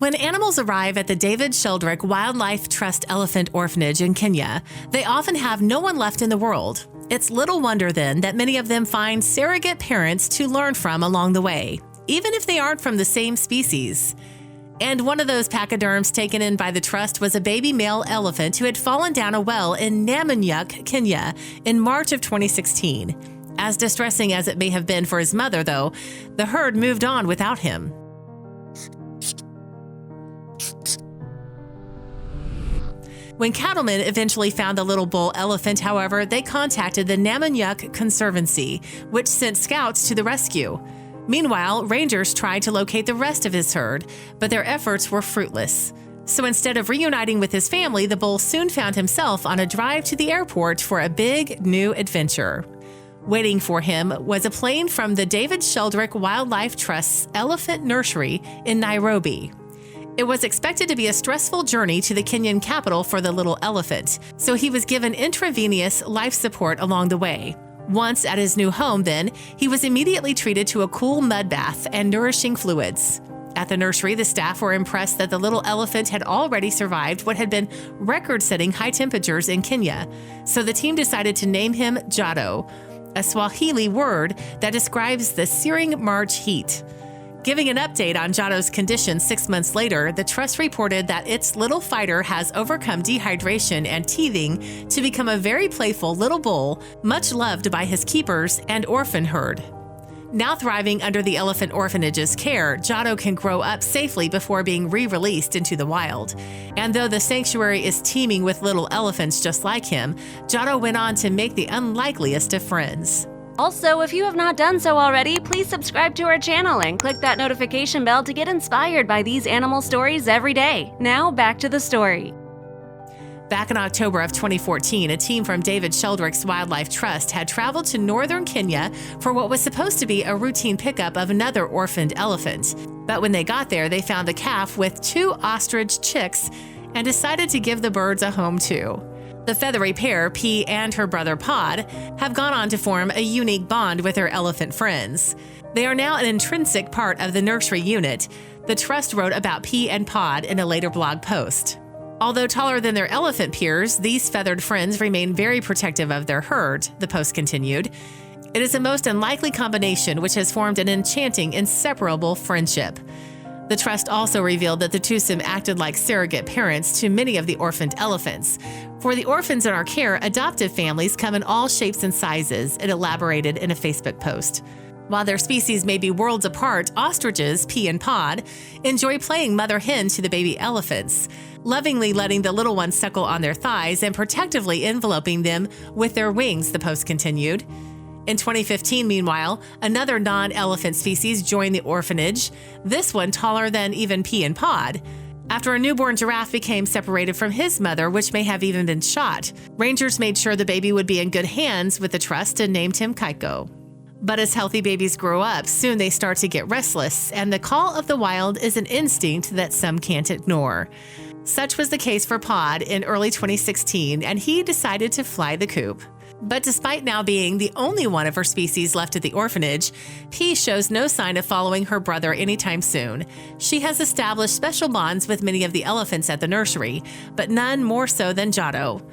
When animals arrive at the David Sheldrick Wildlife Trust Elephant Orphanage in Kenya, they often have no one left in the world. It's little wonder then that many of them find surrogate parents to learn from along the way, even if they aren't from the same species. And one of those pachyderms taken in by the trust was a baby male elephant who had fallen down a well in Namanyuk, Kenya, in March of 2016. As distressing as it may have been for his mother, though, the herd moved on without him. When cattlemen eventually found the little bull elephant, however, they contacted the Namanyuk Conservancy, which sent scouts to the rescue. Meanwhile, rangers tried to locate the rest of his herd, but their efforts were fruitless. So instead of reuniting with his family, the bull soon found himself on a drive to the airport for a big new adventure. Waiting for him was a plane from the David Sheldrick Wildlife Trust's Elephant Nursery in Nairobi. It was expected to be a stressful journey to the Kenyan capital for the little elephant, so he was given intravenous life support along the way. Once at his new home, then, he was immediately treated to a cool mud bath and nourishing fluids. At the nursery, the staff were impressed that the little elephant had already survived what had been record-setting high temperatures in Kenya, so the team decided to name him Jado, a Swahili word that describes the searing March heat. Giving an update on Jado's condition 6 months later, the trust reported that its little fighter has overcome dehydration and teething to become a very playful little bull, much loved by his keepers and orphan herd. Now thriving under the elephant orphanage's care, Jado can grow up safely before being re-released into the wild. And though the sanctuary is teeming with little elephants just like him, Jado went on to make the unlikeliest of friends. Also, if you have not done so already, please subscribe to our channel and click that notification bell to get inspired by these animal stories every day. Now, back to the story. Back in October of 2014, a team from David Sheldrick's Wildlife Trust had traveled to northern Kenya for what was supposed to be a routine pickup of another orphaned elephant. But when they got there, they found a calf with 2 ostrich chicks and decided to give the birds a home too. The feathery pair, P and her brother Pod, have gone on to form a unique bond with their elephant friends. They are now an intrinsic part of the nursery unit. The trust wrote about P and Pod in a later blog post. Although taller than their elephant peers, these feathered friends remain very protective of their herd, the post continued. It is a most unlikely combination which has formed an enchanting, inseparable friendship. The trust also revealed that the twosome acted like surrogate parents to many of the orphaned elephants. For the orphans in our care, adoptive families come in all shapes and sizes, it elaborated in a Facebook post. While their species may be worlds apart, ostriches, P and Pod, enjoy playing mother hen to the baby elephants, lovingly letting the little ones suckle on their thighs and protectively enveloping them with their wings, the post continued. In 2015, meanwhile, another non-elephant species joined the orphanage, this one taller than even P and Pod. After a newborn giraffe became separated from his mother, which may have even been shot, rangers made sure the baby would be in good hands with the trust and named him Kaiko. But as healthy babies grow up, soon they start to get restless, and the call of the wild is an instinct that some can't ignore. Such was the case for Pod in early 2016, and he decided to fly the coop. But despite now being the only one of her species left at the orphanage, P shows no sign of following her brother anytime soon. She has established special bonds with many of the elephants at the nursery, but none more so than Jado.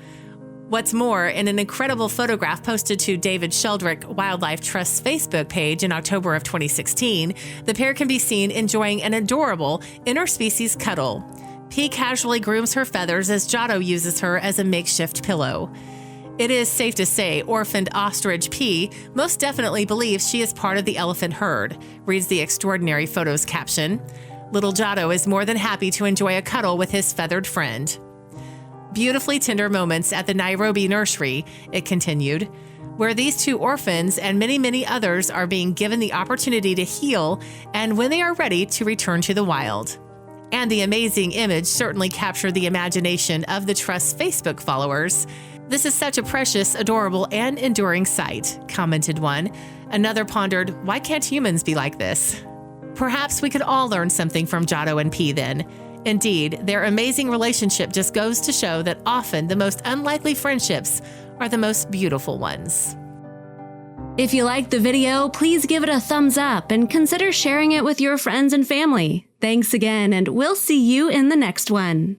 What's more, in an incredible photograph posted to David Sheldrick Wildlife Trust's Facebook page in October of 2016, the pair can be seen enjoying an adorable interspecies cuddle. P casually grooms her feathers as Jado uses her as a makeshift pillow. It is safe to say orphaned ostrich P most definitely believes she is part of the elephant herd, reads the extraordinary photo's caption. Little Jado is more than happy to enjoy a cuddle with his feathered friend. Beautifully tender moments at the Nairobi nursery, it continued, where these 2 orphans and many, many others are being given the opportunity to heal and when they are ready to return to the wild. And the amazing image certainly captured the imagination of the Trust's Facebook followers. This is such a precious, adorable, and enduring sight, commented one. Another pondered, why can't humans be like this? Perhaps we could all learn something from Jado and P then. Indeed, their amazing relationship just goes to show that often the most unlikely friendships are the most beautiful ones. If you liked the video, please give it a thumbs up and consider sharing it with your friends and family. Thanks again, and we'll see you in the next one.